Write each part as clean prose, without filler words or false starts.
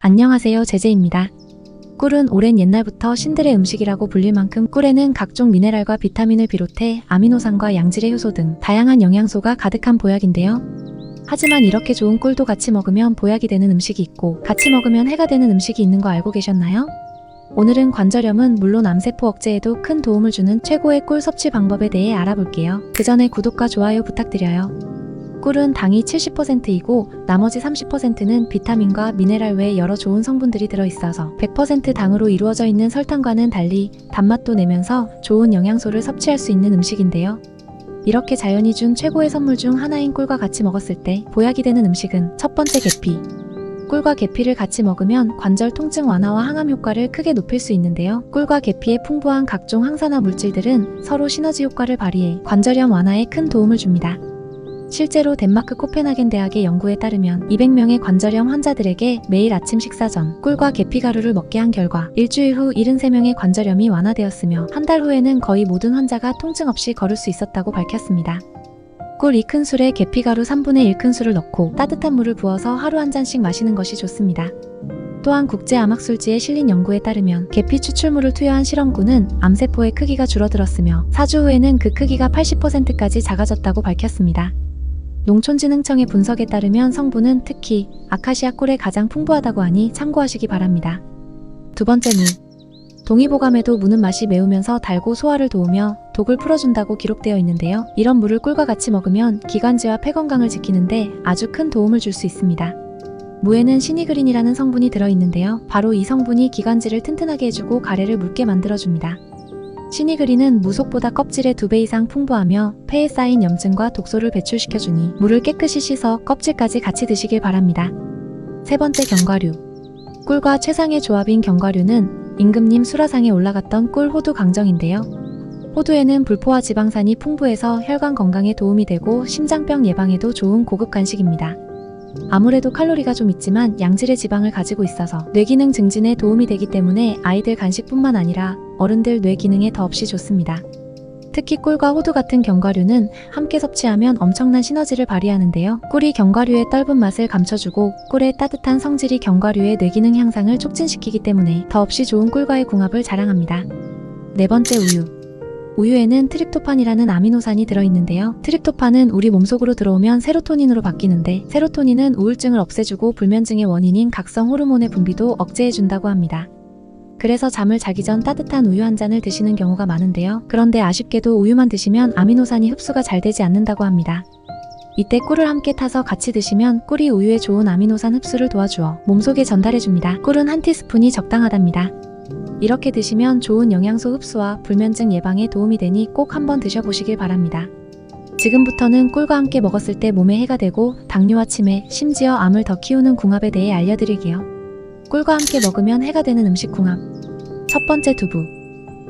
안녕하세요, 제제입니다. 꿀은 오랜 옛날부터 신들의 음식이라고 불릴 만큼 꿀에는 각종 미네랄과 비타민을 비롯해 아미노산과 양질의 효소 등 다양한 영양소가 가득한 보약인데요. 하지만 이렇게 좋은 꿀도 같이 먹으면 보약이 되는 음식이 있고 같이 먹으면 해가 되는 음식이 있는 거 알고 계셨나요? 오늘은 관절염은 물론 암세포 억제에도 큰 도움을 주는 최고의 꿀 섭취 방법에 대해 알아볼게요. 그 전에 구독과 좋아요 부탁드려요. 꿀은 당이 70%이고 나머지 30%는 비타민과 미네랄 외에 여러 좋은 성분들이 들어있어서 100% 당으로 이루어져 있는 설탕과는 달리 단맛도 내면서 좋은 영양소를 섭취할 수 있는 음식인데요. 이렇게 자연이 준 최고의 선물 중 하나인 꿀과 같이 먹었을 때 보약이 되는 음식은 첫 번째 계피. 꿀과 계피를 같이 먹으면 관절 통증 완화와 항암 효과를 크게 높일 수 있는데요. 꿀과 계피의 풍부한 각종 항산화 물질들은 서로 시너지 효과를 발휘해 관절염 완화에 큰 도움을 줍니다. 실제로 덴마크 코펜하겐 대학의 연구에 따르면 200명의 관절염 환자들에게 매일 아침 식사 전 꿀과 계피 가루를 먹게 한 결과 일주일 후 73명의 관절염이 완화되었으며 한 달 후에는 거의 모든 환자가 통증 없이 걸을 수 있었다고 밝혔습니다. 꿀 2큰술에 계피 가루 3분의 1큰술을 넣고 따뜻한 물을 부어서 하루 한 잔씩 마시는 것이 좋습니다. 또한 국제암학술지에 실린 연구에 따르면 계피 추출물을 투여한 실험군은 암세포의 크기가 줄어들었으며 4주 후에는 그 크기가 80%까지 작아졌다고 밝혔습니다. 농촌진흥청의 분석에 따르면 성분은 특히 아카시아 꿀에 가장 풍부하다고 하니 참고하시기 바랍니다. 두 번째 무. 동의보감에도 무는 맛이 매우면서 달고 소화를 도우며 독을 풀어준다고 기록되어 있는데요. 이런 무를 꿀과 같이 먹으면 기관지와 폐 건강을 지키는데 아주 큰 도움을 줄 수 있습니다. 무에는 시니그린이라는 성분이 들어있는데요. 바로 이 성분이 기관지를 튼튼하게 해주고 가래를 묽게 만들어줍니다. 시니그린은 무속보다 껍질의 2배 이상 풍부하며 폐에 쌓인 염증과 독소를 배출시켜주니 물을 깨끗이 씻어 껍질까지 같이 드시길 바랍니다. 세 번째 견과류. 꿀과 최상의 조합인 견과류는 임금님 수라상에 올라갔던 꿀 호두 강정인데요. 호두에는 불포화 지방산이 풍부해서 혈관 건강에 도움이 되고 심장병 예방에도 좋은 고급 간식입니다. 아무래도 칼로리가 좀 있지만 양질의 지방을 가지고 있어서 뇌기능 증진에 도움이 되기 때문에 아이들 간식뿐만 아니라 어른들 뇌 기능에 더없이 좋습니다. 특히 꿀과 호두 같은 견과류는 함께 섭취하면 엄청난 시너지를 발휘하는데요. 꿀이 견과류의 떫은 맛을 감춰주고 꿀의 따뜻한 성질이 견과류의 뇌기능 향상을 촉진시키기 때문에 더없이 좋은 꿀과의 궁합을 자랑합니다. 네 번째 우유. 우유에는 트립토판이라는 아미노산이 들어있는데요. 트립토판은 우리 몸속으로 들어오면 세로토닌으로 바뀌는데 세로토닌은 우울증을 없애주고 불면증의 원인인 각성 호르몬의 분비도 억제해준다고 합니다. 그래서 잠을 자기 전 따뜻한 우유 한 잔을 드시는 경우가 많은데요. 그런데 아쉽게도 우유만 드시면 아미노산이 흡수가 잘 되지 않는다고 합니다. 이때 꿀을 함께 타서 같이 드시면 꿀이 우유에 좋은 아미노산 흡수를 도와주어 몸속에 전달해줍니다. 꿀은 한 티스푼이 적당하답니다. 이렇게 드시면 좋은 영양소 흡수와 불면증 예방에 도움이 되니 꼭 한번 드셔보시길 바랍니다. 지금부터는 꿀과 함께 먹었을 때 몸에 해가 되고 당뇨와 치매, 심지어 암을 더 키우는 궁합에 대해 알려드릴게요. 꿀과 함께 먹으면 해가 되는 음식 궁합. 첫 번째 두부.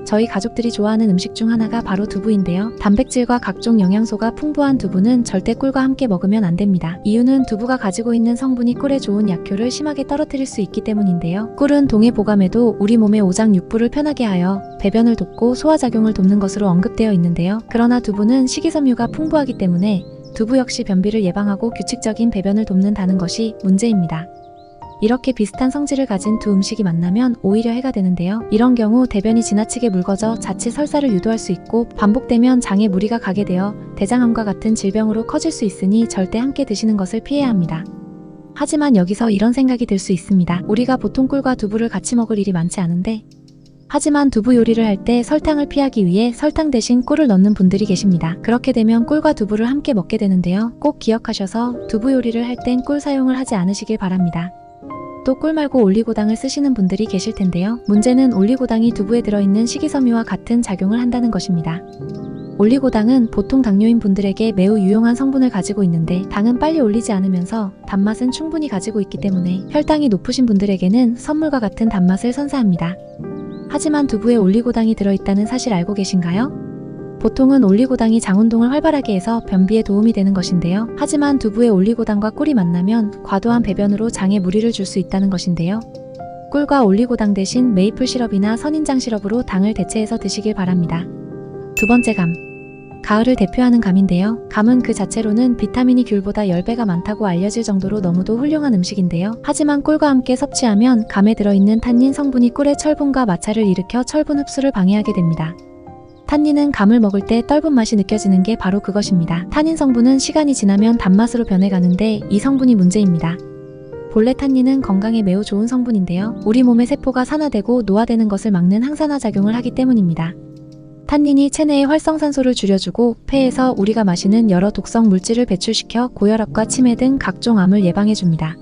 저희 가족들이 좋아하는 음식 중 하나가 바로 두부인데요. 단백질과 각종 영양소가 풍부한 두부는 절대 꿀과 함께 먹으면 안 됩니다. 이유는 두부가 가지고 있는 성분이 꿀에 좋은 약효를 심하게 떨어뜨릴 수 있기 때문인데요. 꿀은 동의보감에도 우리 몸의 오장육부를 편하게 하여 배변을 돕고 소화작용을 돕는 것으로 언급되어 있는데요. 그러나 두부는 식이섬유가 풍부하기 때문에 두부 역시 변비를 예방하고 규칙적인 배변을 돕는다는 것이 문제입니다. 이렇게 비슷한 성질을 가진 두 음식이 만나면 오히려 해가 되는데요. 이런 경우 대변이 지나치게 묽어져 자칫 설사를 유도할 수 있고 반복되면 장에 무리가 가게 되어 대장암과 같은 질병으로 커질 수 있으니 절대 함께 드시는 것을 피해야 합니다. 하지만 여기서 이런 생각이 들 수 있습니다. 우리가 보통 꿀과 두부를 같이 먹을 일이 많지 않은데 하지만 두부 요리를 할 때 설탕을 피하기 위해 설탕 대신 꿀을 넣는 분들이 계십니다. 그렇게 되면 꿀과 두부를 함께 먹게 되는데요. 꼭 기억하셔서 두부 요리를 할 땐 꿀 사용을 하지 않으시길 바랍니다. 또 꿀 말고 올리고당을 쓰시는 분들이 계실 텐데요. 문제는 올리고당이 두부에 들어있는 식이섬유와 같은 작용을 한다는 것입니다. 올리고당은 보통 당뇨인 분들에게 매우 유용한 성분을 가지고 있는데 당은 빨리 올리지 않으면서 단맛은 충분히 가지고 있기 때문에 혈당이 높으신 분들에게는 선물과 같은 단맛을 선사합니다. 하지만 두부에 올리고당이 들어있다는 사실 알고 계신가요? 보통은 올리고당이 장운동을 활발하게 해서 변비에 도움이 되는 것인데요. 하지만 두부에 올리고당과 꿀이 만나면 과도한 배변으로 장에 무리를 줄 수 있다는 것인데요. 꿀과 올리고당 대신 메이플 시럽이나 선인장 시럽으로 당을 대체해서 드시길 바랍니다. 두 번째 감. 가을을 대표하는 감인데요. 감은 그 자체로는 비타민이 귤보다 10배가 많다고 알려질 정도로 너무도 훌륭한 음식인데요. 하지만 꿀과 함께 섭취하면 감에 들어있는 탄닌 성분이 꿀의 철분과 마찰을 일으켜 철분 흡수를 방해하게 됩니다. 탄닌은 감을 먹을 때 떫은 맛이 느껴지는 게 바로 그것입니다. 탄닌 성분은 시간이 지나면 단맛으로 변해가는데 이 성분이 문제입니다. 본래 탄닌은 건강에 매우 좋은 성분인데요. 우리 몸의 세포가 산화되고 노화되는 것을 막는 항산화 작용을 하기 때문입니다. 탄닌이 체내의 활성산소를 줄여주고 폐에서 우리가 마시는 여러 독성 물질을 배출시켜 고혈압과 치매 등 각종 암을 예방해줍니다.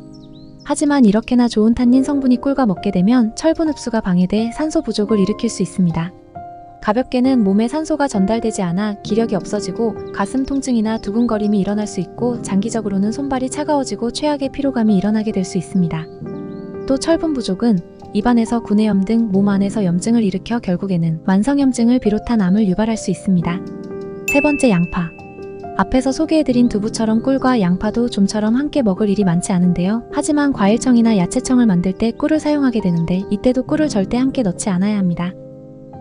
하지만 이렇게나 좋은 탄닌 성분이 꿀과 먹게 되면 철분 흡수가 방해돼 산소 부족을 일으킬 수 있습니다. 가볍게는 몸에 산소가 전달되지 않아 기력이 없어지고 가슴 통증이나 두근거림이 일어날 수 있고 장기적으로는 손발이 차가워지고 최악의 피로감이 일어나게 될 수 있습니다. 또 철분 부족은 입안에서 구내염 등 몸 안에서 염증을 일으켜 결국에는 만성염증을 비롯한 암을 유발할 수 있습니다. 세 번째, 양파. 앞에서 소개해드린 두부처럼 꿀과 양파도 좀처럼 함께 먹을 일이 많지 않은데요. 하지만 과일청이나 야채청을 만들 때 꿀을 사용하게 되는데 이때도 꿀을 절대 함께 넣지 않아야 합니다.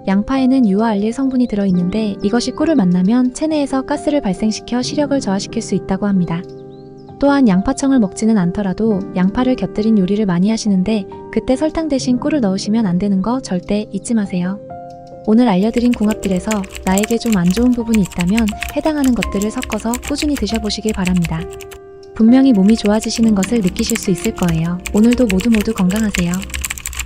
양파에는 유와 알릴 성분이 들어있는데 이것이 꿀을 만나면 체내에서 가스를 발생시켜 시력을 저하시킬 수 있다고 합니다. 또한 양파청을 먹지는 않더라도 양파를 곁들인 요리를 많이 하시는데 그때 설탕 대신 꿀을 넣으시면 안 되는 거 절대 잊지 마세요. 오늘 알려드린 궁합들에서 나에게 좀 안 좋은 부분이 있다면 해당하는 것들을 섞어서 꾸준히 드셔보시길 바랍니다. 분명히 몸이 좋아지시는 것을 느끼실 수 있을 거예요. 오늘도 모두 건강하세요.